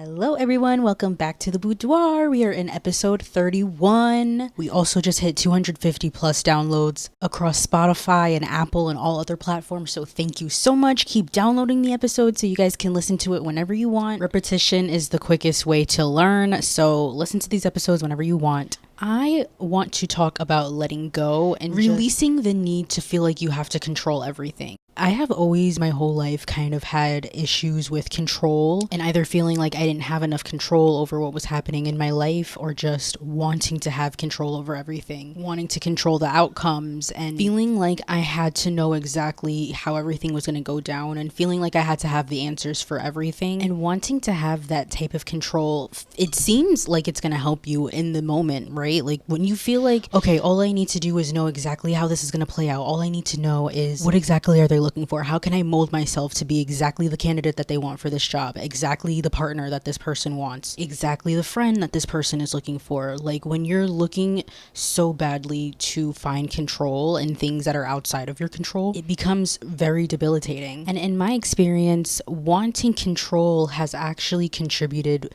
Hello everyone, welcome back to the Boudoir. We are in episode 31. We also just hit 250 plus downloads across Spotify and Apple and all other platforms, so thank you so much. Keep downloading the episode so you guys can listen to it whenever you want. Repetition is the quickest way to learn, so listen to these episodes whenever you want. I want to talk about letting go and releasing the need to feel like you have to control everything. I have always my whole life kind of had issues with control and either feeling like I didn't have enough control over what was happening in my life or just wanting to have control over everything, wanting to control the outcomes and feeling like I had to know exactly how everything was going to go down and feeling like I had to have the answers for everything and wanting to have that type of control. It seems like it's going to help you in the moment, right? Like when you feel like, okay, all I need to do is know exactly how this is going to play out. All I need to know is what exactly are they looking for? How can I mold myself to be exactly the candidate that they want for this job, exactly the partner that this person wants, exactly the friend that this person is looking for? Like when you're looking so badly to find control in things that are outside of your control, it becomes very debilitating. And in my experience, wanting control has actually contributed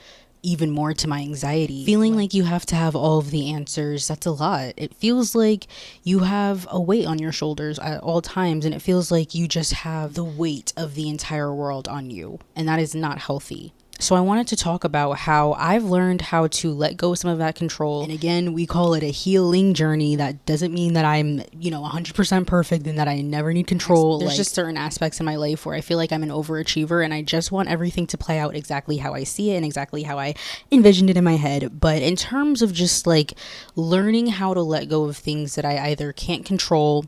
even more to my anxiety. Feeling like you have to have all of the answers, that's a lot. It feels like you have a weight on your shoulders at all times, and it feels like you just have the weight of the entire world on you, and that is not healthy. So I wanted to talk about how I've learned how to let go of some of that control. And again, we call it a healing journey. That doesn't mean that I'm, 100% perfect and that I never need control. There's just certain aspects in my life where I feel like I'm an overachiever and I just want everything to play out exactly how I see it and exactly how I envisioned it in my head. But in terms of just like learning how to let go of things that I either can't control,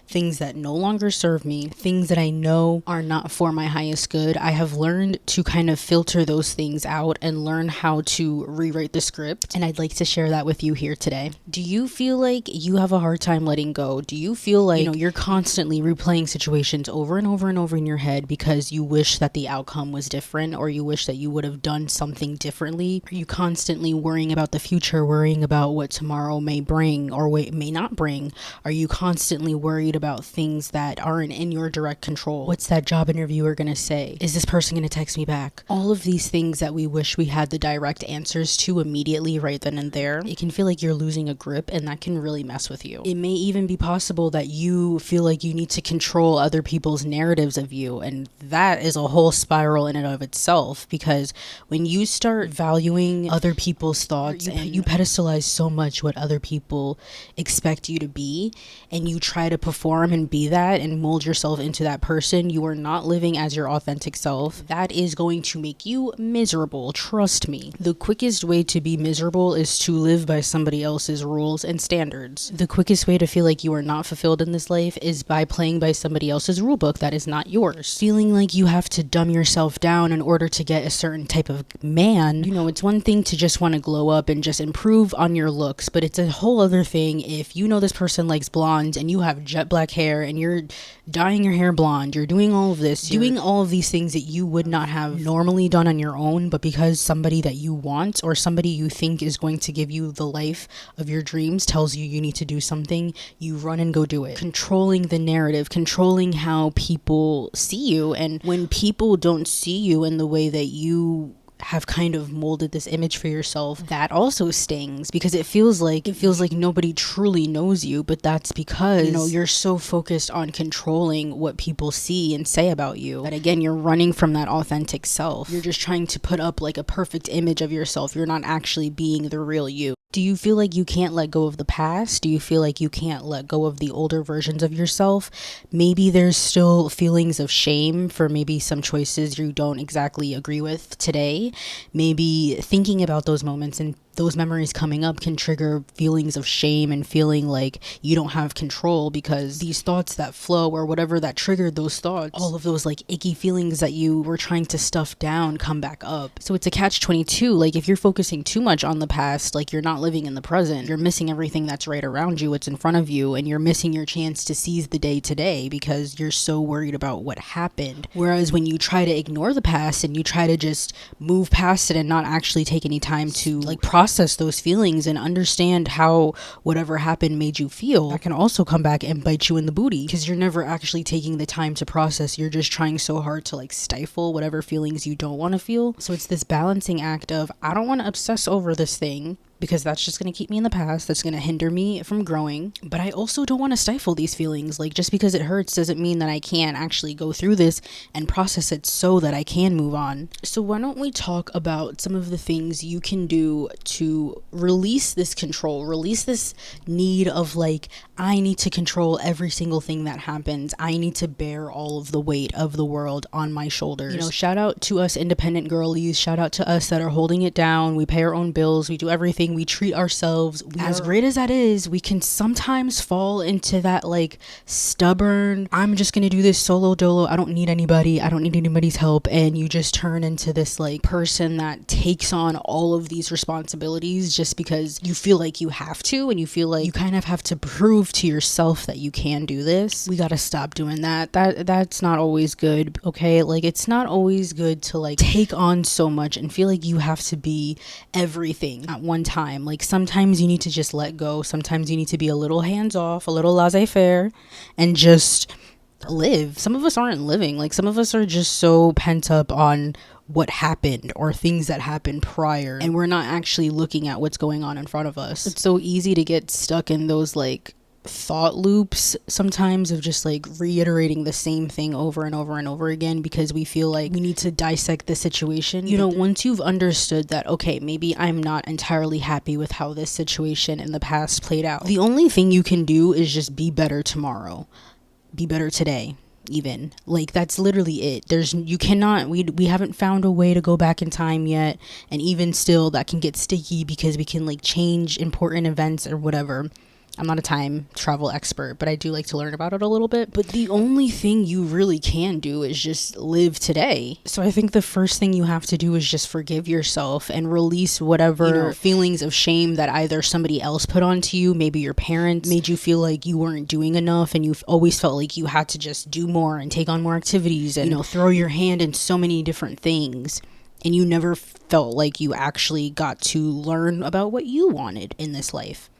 things that no longer serve me, things that I know are not for my highest good, I have learned to kind of filter those things out and learn how to rewrite the script. And I'd like to share that with you here today. Do you feel like you have a hard time letting go? Do you feel like, you're constantly replaying situations over and over and over in your head because you wish that the outcome was different or you wish that you would have done something differently? Are you constantly worrying about the future, worrying about what tomorrow may bring or what it may not bring? Are you constantly worried about things that aren't in your direct control? What's that job interviewer gonna say? Is this person gonna text me back? All of these things that we wish we had the direct answers to immediately right then and there, it can feel like you're losing a grip, and that can really mess with you. It may even be possible that you feel like you need to control other people's narratives of you, and that is a whole spiral in and of itself, because when you start valuing other people's thoughts and you pedestalize so much what other people expect you to be, and you try to perform and be that and mold yourself into that person, you are not living as your authentic self. That is going to make you miserable. Trust me. The quickest way to be miserable is to live by somebody else's rules and standards. The quickest way to feel like you are not fulfilled in this life is by playing by somebody else's rule book that is not yours. Feeling like you have to dumb yourself down in order to get a certain type of man. It's one thing to just want to glow up and just improve on your looks, but it's a whole other thing if this person likes blondes and you have jet black hair and you're dyeing your hair blonde, you're doing all of this, doing all of these things that you would not have normally done on your own, but because somebody that you want or somebody you think is going to give you the life of your dreams tells you need to do something, you run and go do it. Controlling the narrative, controlling how people see you, and when people don't see you in the way that you have kind of molded this image for yourself, that also stings, because it feels like nobody truly knows you, but that's because you're so focused on controlling what people see and say about you that again you're running from that authentic self. You're just trying to put up like a perfect image of yourself. You're not actually being the real you. Do you feel like you can't let go of the past? Do you feel like you can't let go of the older versions of yourself? Maybe there's still feelings of shame for maybe some choices you don't exactly agree with today. Maybe thinking about those moments and those memories coming up can trigger feelings of shame and feeling like you don't have control, because these thoughts that flow or whatever that triggered those thoughts, all of those like icky feelings that you were trying to stuff down come back up. So it's a catch-22. Like if you're focusing too much on the past, like you're not living in the present. You're missing everything that's right around you, what's in front of you, and you're missing your chance to seize the day today because you're so worried about what happened. Whereas when you try to ignore the past and you try to just move past it and not actually take any time to like process process those feelings and understand how whatever happened made you feel, that can also come back and bite you in the booty, because you're never actually taking the time to process. You're just trying so hard to like stifle whatever feelings you don't want to feel. So it's this balancing act of, I don't want to obsess over this thing because that's just going to keep me in the past. That's going to hinder me from growing. But I also don't want to stifle these feelings. Like, just because it hurts doesn't mean that I can't actually go through this and process it so that I can move on. So why don't we talk about some of the things you can do to release this control, release this need of like, I need to control every single thing that happens. I need to bear all of the weight of the world on my shoulders. You know, shout out to us independent girlies. Shout out to us that are holding it down. We pay our own bills. We do everything. We treat ourselves. As great as that is, we can sometimes fall into that like stubborn, I'm just gonna do this solo dolo. I don't need anybody. I don't need anybody's help. And you just turn into this like person that takes on all of these responsibilities just because you feel like you have to, and you feel like you kind of have to prove to yourself that you can do this. We gotta stop doing that. That's not always good, okay? Like, it's not always good to like take on so much and feel like you have to be everything at one time. Like, sometimes you need to just let go. Sometimes you need to be a little hands off, a little laissez-faire, and just live. Some of us aren't living. Like, some of us are just so pent up on what happened or things that happened prior, and we're not actually looking at what's going on in front of us. It's so easy to get stuck in those like thought loops sometimes of just like reiterating the same thing over and over and over again because we feel like we need to dissect the situation. You know, once you've understood that, okay, maybe I'm not entirely happy with how this situation in the past played out, the only thing you can do is just be better tomorrow, be better today. Even like, that's literally it. We haven't found a way to go back in time yet, and even still that can get sticky because we can like change important events or whatever. I'm not a time travel expert, but I do like to learn about it a little bit. But the only thing you really can do is just live today. So I think the first thing you have to do is just forgive yourself and release whatever feelings of shame that either somebody else put onto you. Maybe your parents made you feel like you weren't doing enough, and you've always felt like you had to just do more and take on more activities and, throw your hand in so many different things. And you never felt like you actually got to learn about what you wanted in this life.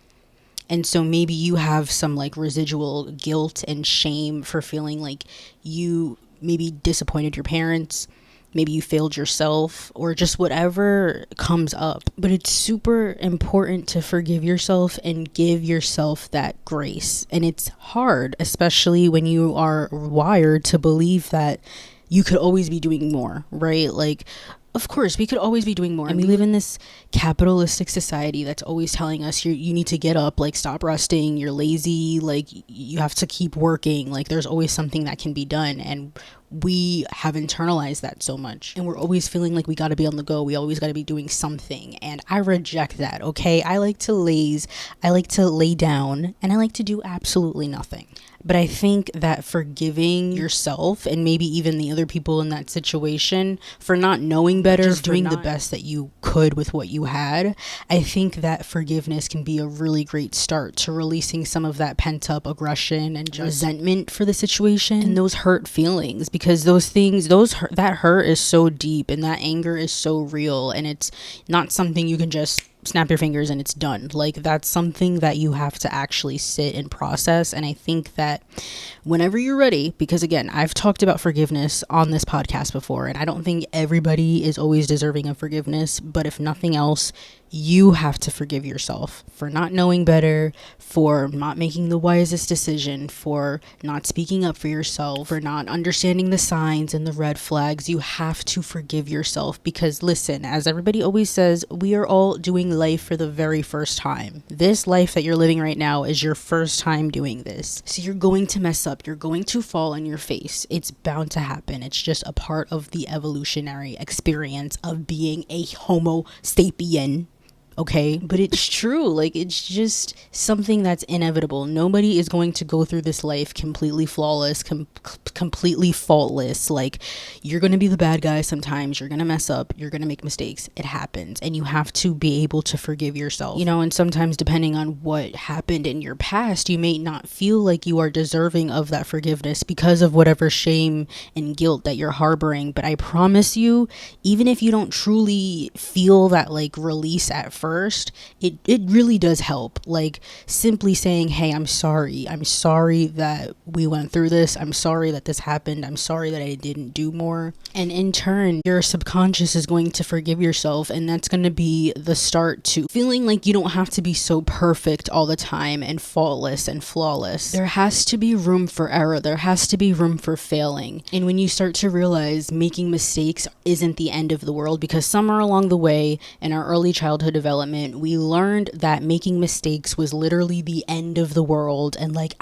And so maybe you have some like residual guilt and shame for feeling like you maybe disappointed your parents, maybe you failed yourself, or just whatever comes up. But it's super important to forgive yourself and give yourself that grace. And it's hard, especially when you are wired to believe that you could always be doing more, right? Like, of course, we could always be doing more. And we live in this capitalistic society that's always telling us you need to get up, like, stop resting, you're lazy, like, you have to keep working, like, there's always something that can be done. And we have internalized that so much. And we're always feeling like we got to be on the go. We always got to be doing something. And I reject that, okay? I like to lay down, and I like to do absolutely nothing. But I think that forgiving yourself and maybe even the other people in that situation for not knowing better, just doing the best that you could with what you had, I think that forgiveness can be a really great start to releasing some of that pent up aggression and resentment for the situation and those hurt feelings, because that hurt is so deep and that anger is so real, and it's not something you can just snap your fingers and it's done. Like, that's something that you have to actually sit and process. And I think that whenever you're ready, because again, I've talked about forgiveness on this podcast before, and I don't think everybody is always deserving of forgiveness, but if nothing else, you have to forgive yourself for not knowing better, for not making the wisest decision, for not speaking up for yourself, for not understanding the signs and the red flags. You have to forgive yourself, because listen, as everybody always says, we are all doing life for the very first time. This life that you're living right now is your first time doing this. So you're going to mess up. You're going to fall on your face. It's bound to happen. It's just a part of the evolutionary experience of being a Homo sapien. Okay, but it's true. Like, it's just something that's inevitable. Nobody is going to go through this life completely flawless, completely faultless. Like, you're going to be the bad guy sometimes. You're going to mess up. You're going to make mistakes. It happens. And you have to be able to forgive yourself. And sometimes depending on what happened in your past, you may not feel like you are deserving of that forgiveness because of whatever shame and guilt that you're harboring. But I promise you, even if you don't truly feel that like release at first, it really does help. Like simply saying, hey, I'm sorry that we went through this, I'm sorry that this happened, I'm sorry that I didn't do more. And in turn, your subconscious is going to forgive yourself, and that's going to be the start to feeling like you don't have to be so perfect all the time and faultless and flawless. There has to be room for error, there has to be room for failing. And when you start to realize making mistakes isn't the end of the world, because somewhere along the way in our early childhood development, we learned that making mistakes was literally the end of the world, and like,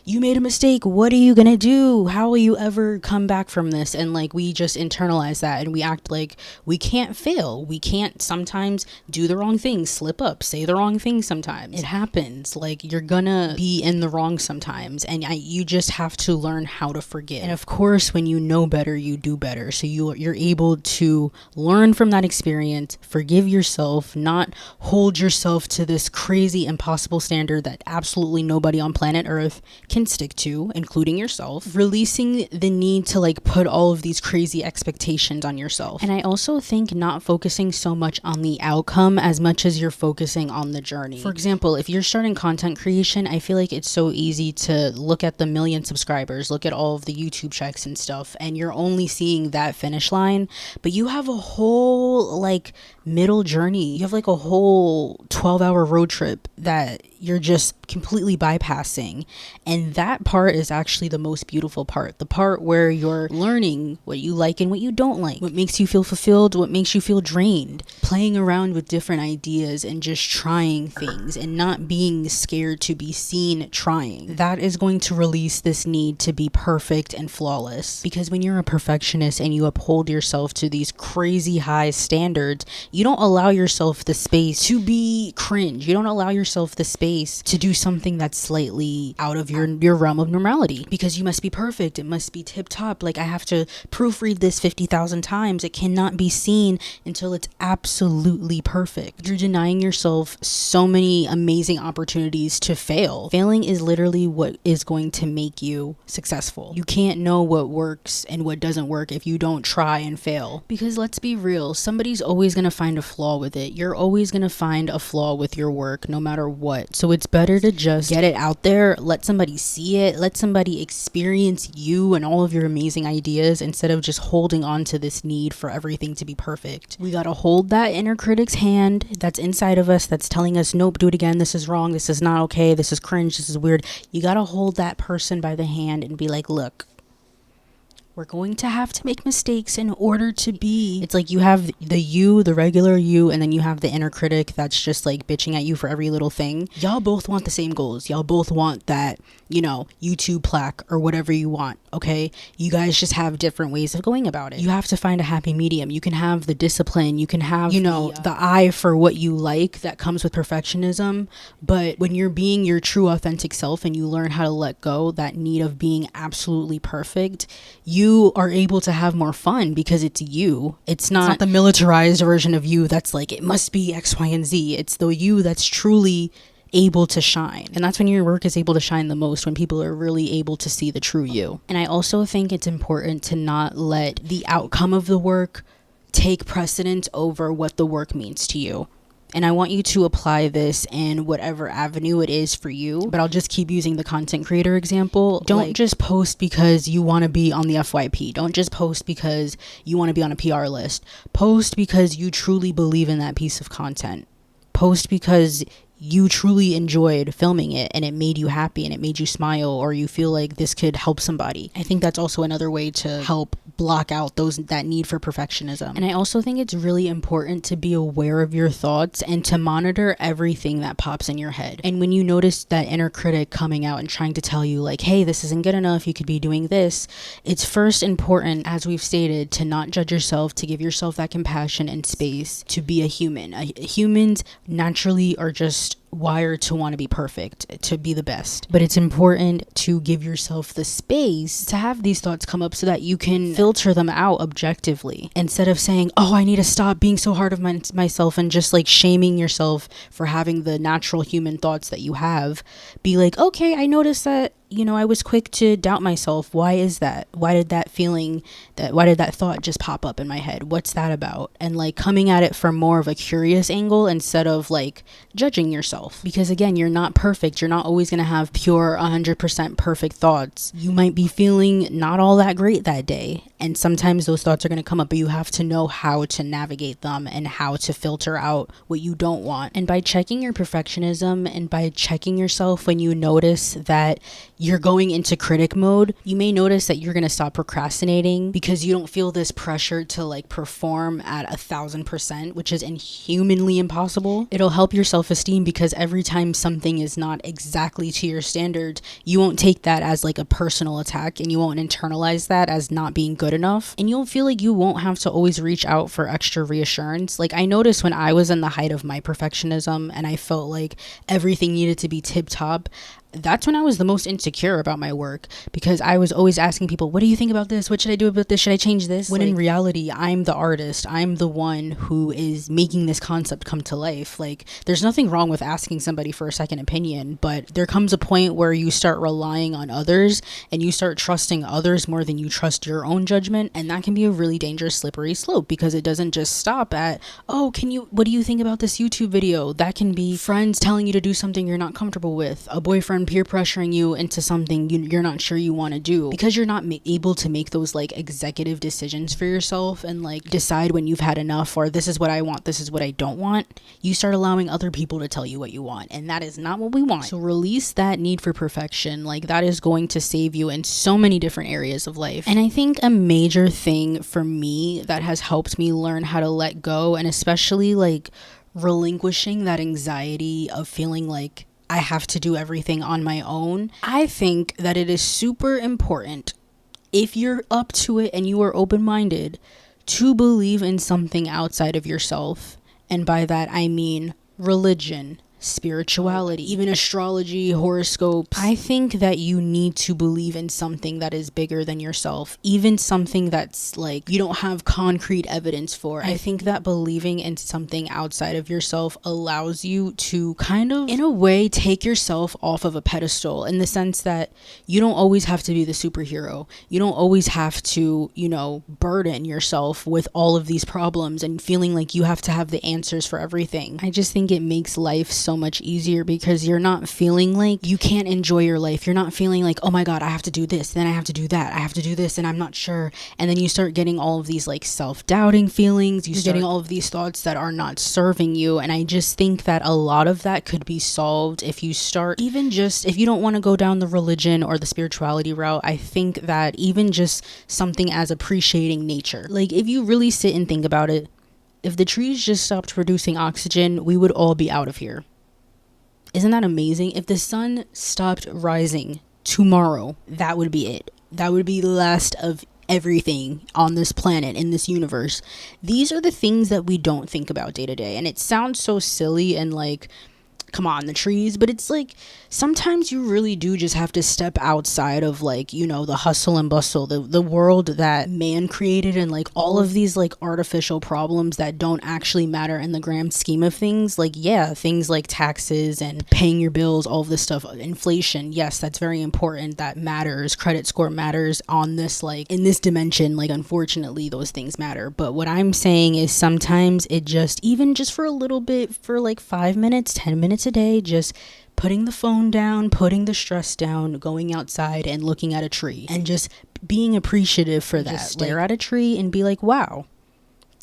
you made a mistake, what are you gonna do? How will you ever come back from this? And like, we just internalize that and we act like we can't fail. We can't sometimes do the wrong thing, slip up, say the wrong thing sometimes. It happens. Like, you're gonna be in the wrong sometimes, and you just have to learn how to forgive. And of course, when you know better, you do better. So you're able to learn from that experience, forgive yourself, not hold yourself to this crazy impossible standard that absolutely nobody on planet Earth can stick to, including yourself, releasing the need to like put all of these crazy expectations on yourself. And I also think not focusing so much on the outcome as much as you're focusing on the journey. For example, if you're starting content creation, I feel like it's so easy to look at the million subscribers, look at all of the YouTube checks and stuff, and you're only seeing that finish line, but you have a whole like middle journey. You have like a whole 12-hour road trip that you're just completely bypassing. And that part is actually the most beautiful part. The part where you're learning what you like and what you don't like, what makes you feel fulfilled, what makes you feel drained, playing around with different ideas and just trying things and not being scared to be seen trying. That is going to release this need to be perfect and flawless. Because when you're a perfectionist and you uphold yourself to these crazy high standards, you don't allow yourself the space to be cringe. You don't allow yourself the space to do something that's slightly out of your realm of normality, because you must be perfect. It must be tip top. Like, I have to proofread this 50,000 times. It cannot be seen until it's absolutely perfect. You're denying yourself so many amazing opportunities to fail. Failing is literally what is going to make you successful. You can't know what works and what doesn't work if you don't try and fail. Because let's be real, somebody's always going to find a flaw with it. You're always going to find a flaw with your work, no matter what. So it's better to just get it out there, let somebody see it, let somebody experience you and all of your amazing ideas, instead of just holding on to this need for everything to be perfect. We gotta hold that inner critic's hand that's inside of us that's telling us, nope, do it again, this is wrong, this is not okay, this is cringe, this is weird. You gotta hold that person by the hand and be like, look, we're going to have to make mistakes in order to be. It's like you have the regular you, and then you have the inner critic that's just like bitching at you for every little thing. Y'all both want the same goals. Y'all both want that, YouTube plaque or whatever you want, okay? You guys just have different ways of going about it. You have to find a happy medium. You can have the discipline. You can have, the eye for what you like that comes with perfectionism. But when you're being your true authentic self and you learn how to let go that need of being absolutely perfect, you are able to have more fun because it's you. It's not the militarized version of you that's like, it must be X, Y, and Z. It's the you that's truly able to shine. And that's when your work is able to shine the most, when people are really able to see the true you. And I also think it's important to not let the outcome of the work take precedence over what the work means to you. And I want you to apply this in whatever avenue it is for you. But I'll just keep using the content creator example. Don't just post because you want to be on the FYP. Don't just post because you want to be on a PR list. Post because you truly believe in that piece of content. Post because you truly enjoyed filming it and it made you happy and it made you smile, or you feel like this could help somebody. I think that's also another way to help block out that need for perfectionism. And I also think it's really important to be aware of your thoughts and to monitor everything that pops in your head. And when you notice that inner critic coming out and trying to tell you like, hey, this isn't good enough, you could be doing this, it's first important, as we've stated, to not judge yourself, to give yourself that compassion and space to be a human. Humans naturally are just wired to want to be perfect, to be the best. But it's important to give yourself the space to have these thoughts come up so that you can filter them out objectively, instead of saying, oh, I need to stop being so hard on myself and just like shaming yourself for having the natural human thoughts that you have. Be like, okay, I noticed that I was quick to doubt myself. Why is that? Why did that thought just pop up in my head? What's that about? And like coming at it from more of a curious angle instead of like judging yourself. Because again, you're not perfect. You're not always going to have pure 100% perfect thoughts. You might be feeling not all that great that day. And sometimes those thoughts are going to come up, but you have to know how to navigate them and how to filter out what you don't want. And by checking your perfectionism and by checking yourself when you notice that you're going into critic mode, you may notice that you're going to stop procrastinating because you don't feel this pressure to like perform at 1,000%, which is inhumanly impossible. It'll help your self-esteem because every time something is not exactly to your standards, you won't take that as like a personal attack and you won't internalize that as not being good enough. And you'll feel like you won't have to always reach out for extra reassurance. Like I noticed when I was in the height of my perfectionism and I felt like everything needed to be tip top, that's when I was the most insecure about my work because I was always asking people, what do you think about this? What should I do about this? Should I change this? When in reality, I'm the artist. I'm the one who is making this concept come to life. Like there's nothing wrong with asking somebody for a second opinion, but there comes a point where you start relying on others and you start trusting others more than you trust your own judgment. And that can be a really dangerous slippery slope because it doesn't just stop at, what do you think about this YouTube video? That can be friends telling you to do something you're not comfortable with, a boyfriend peer pressuring you into something you're not sure you want to do because you're not able to make those like executive decisions for yourself and like decide when you've had enough or this is what I want, this is what I don't want. You start allowing other people to tell you what you want, and that is not what we want. So release that need for perfection. Like that is going to save you in so many different areas of life. And I think a major thing for me that has helped me learn how to let go, and especially like relinquishing that anxiety of feeling like I have to do everything on my own. I think that it is super important, if you're up to it and you are open-minded, to believe in something outside of yourself. And by that, I mean religion, spirituality, even astrology, horoscopes. I think that you need to believe in something that is bigger than yourself, even something that's like you don't have concrete evidence for. I think that believing in something outside of yourself allows you to kind of, in a way, take yourself off of a pedestal, in the sense that you don't always have to be the superhero. You don't always have to, burden yourself with all of these problems and feeling like you have to have the answers for everything. I just think it makes life so much easier because you're not feeling like you can't enjoy your life. You're not feeling like, oh my God, I have to do this, then I have to do that, I have to do this, and I'm not sure. And then you start getting all of these like self-doubting feelings. You're getting all of these thoughts that are not serving you. And I just think that a lot of that could be solved if you start, even just if you don't want to go down the religion or the spirituality route, I think that even just something as appreciating nature. Like if you really sit and think about it, if the trees just stopped producing oxygen, we would all be out of here. Isn't that amazing? If the sun stopped rising tomorrow, that would be it. That would be the last of everything on this planet, in this universe. These are the things that we don't think about day to day. And it sounds so silly and like, come on, the trees, but it's like sometimes you really do just have to step outside of like, the hustle and bustle, the world that man created, and like all of these like artificial problems that don't actually matter in the grand scheme of things. Like, yeah, things like taxes and paying your bills, all of this stuff, inflation, yes, that's very important, that matters. Credit score matters on this, like in this dimension, like unfortunately those things matter. But what I'm saying is sometimes it just, even just for a little bit, for like 5 minutes, 10 minutes a day, just putting the phone down, putting the stress down, going outside and looking at a tree and just being appreciative for that. Just stare at a tree and be like, wow,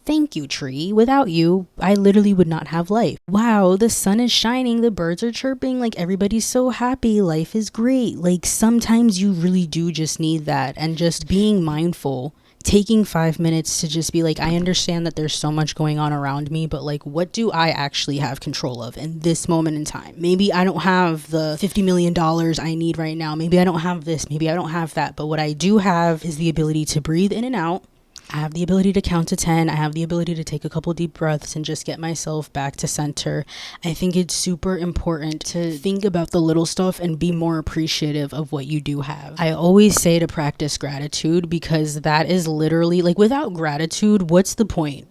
thank you, tree. Without you, I literally would not have life. Wow, the sun is shining, the birds are chirping, like everybody's so happy, life is great. Like sometimes you really do just need that, and just being mindful, taking 5 minutes to just be like, I understand that there's so much going on around me, but like, what do I actually have control of in this moment in time? Maybe I don't have the $50 million I need right now. Maybe I don't have this. Maybe I don't have that. But what I do have is the ability to breathe in and out. I have the ability to count to 10. I have the ability to take a couple deep breaths and just get myself back to center. I think it's super important to think about the little stuff and be more appreciative of what you do have. I always say to practice gratitude, because that is literally like, without gratitude, what's the point?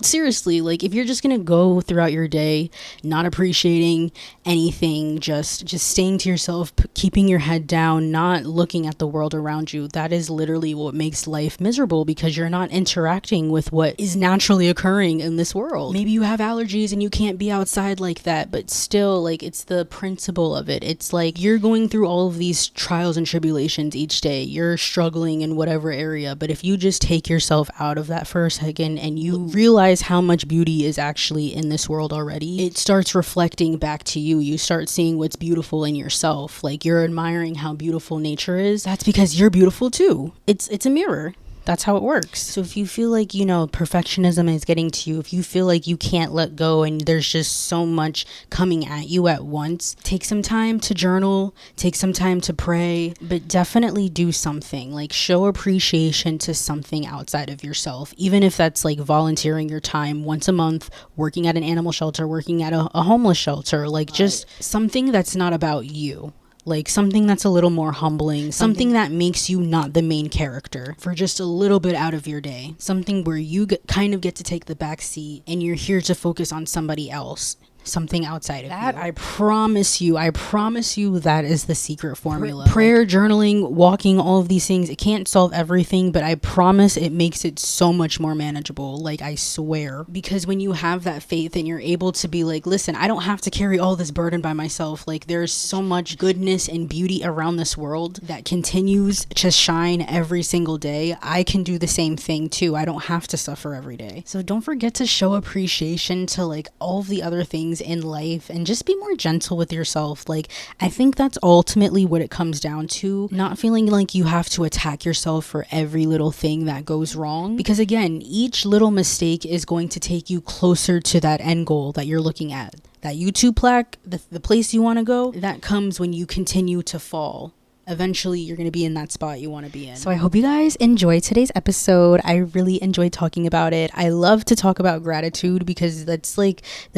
seriously, like if you're just gonna go throughout your day not appreciating anything, just staying to yourself, keeping your head down, not looking at the world around you, that is literally what makes life miserable, because you're not interacting with what is naturally occurring in this world. Maybe you have allergies and you can't be outside like that, but still, like, it's the principle of it. It's like you're going through all of these trials and tribulations each day, you're struggling in whatever area, but if you just take yourself out of that for a second and you realize how much beauty is actually in this world already, it starts reflecting back to you. You start seeing what's beautiful in yourself. Like, you're admiring how beautiful nature is. That's because you're beautiful too. It's a mirror. That's how it works. So if you feel like, you know, perfectionism is getting to you, if you feel like you can't let go and there's just so much coming at you at once, take some time to journal, take some time to pray, but definitely do something. Like, show appreciation to something outside of yourself, even if that's like volunteering your time once a month, working at an animal shelter, working at a homeless shelter, like just something that's not about you. Like something that's a little more humbling, something that makes you not the main character for just a little bit out of your day, something where you kind of get to take the back seat and you're here to focus on somebody else, something outside of that. I promise you that is the secret formula. Prayer, journaling, walking, all of these things, it can't solve everything, but I promise it makes it so much more manageable. Like, I swear. Because when you have that faith and you're able to be like, listen, I don't have to carry all this burden by myself. Like, there's so much goodness and beauty around this world that continues to shine every single day. I can do the same thing too. I don't have to suffer every day. So don't forget to show appreciation to like all of the other things in life and just be more gentle with yourself. Like, I think that's ultimately what it comes down to, not feeling like you have to attack yourself for every little thing that goes wrong, because again, each little mistake is going to take you closer to that end goal that you're looking at. That YouTube plaque, the place you want to go, that comes when you continue to fall. Eventually you're going to be in that spot you want to be in. So I hope you guys enjoyed today's episode. I really enjoyed talking about it. I love to talk about gratitude because that's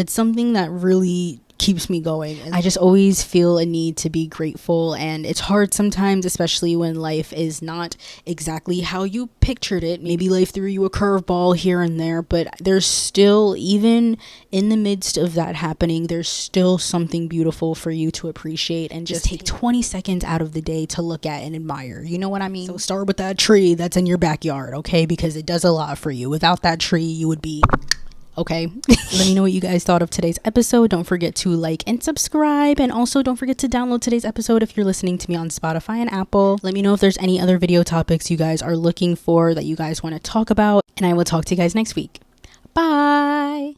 something that really keeps me going. And I just always feel a need to be grateful, and it's hard sometimes, especially when life is not exactly how you pictured it. Maybe life threw you a curveball here and there, but there's still, even in the midst of that happening, there's still something beautiful for you to appreciate and just take 20 seconds out of the day to look at and admire. You know what I mean? So start with that tree that's in your backyard, okay? Because it does a lot for you. Without that tree, you would be okay. Let me know what you guys thought of today's episode. Don't forget to like and subscribe, and also don't forget to download today's episode if you're listening to me on Spotify and Apple. Let me know if there's any other video topics you guys are looking for that you guys want to talk about, and I will talk to you guys next week. Bye.